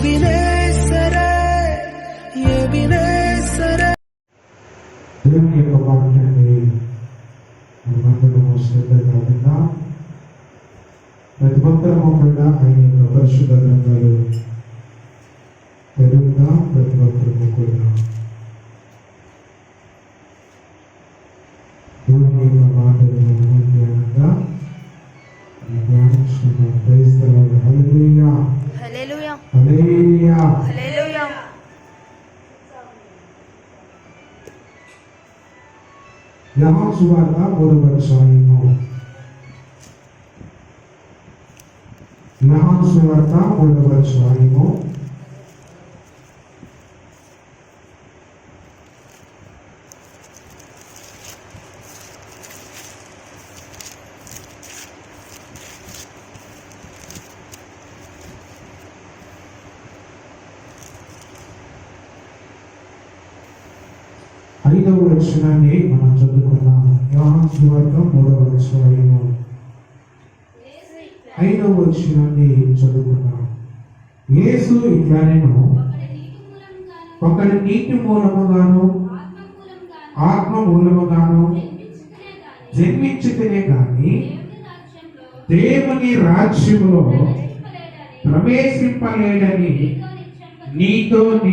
దేవుని యొక్క వాక్యాన్ని మనమందరము శ్రద్ధగా విన్నా ప్రతి ఒక్కరము కూడా ఆయన యొక్క పరిశుద్ధ గ్రంథాలు తెలుగుగా ప్రతి ఒక్కరము కూడా దేవుని యొక్క మాటలను ధ్యానంగా ధ్యానించుకున్నాం. Praise the lord. Hallelujah hallelujah hallelujah hallelujah. యోహాను సువార్త 3వ అధ్యాయము. యోహాను సువార్త 3వ అధ్యాయము 5వ వచనాన్ని మనం చదువుకున్నాం. యోహాను సువార్త 3వ అధ్యాయము 5వ వచనాన్ని చదువుకున్నాం. యేసు ఇట్లనెను, ఒకడు నీటి మూలముగాను ఆత్మ మూలముగాను జన్మించితేనే గాని దేవుని రాజ్యములో ప్రవేశింపలేడని నీతో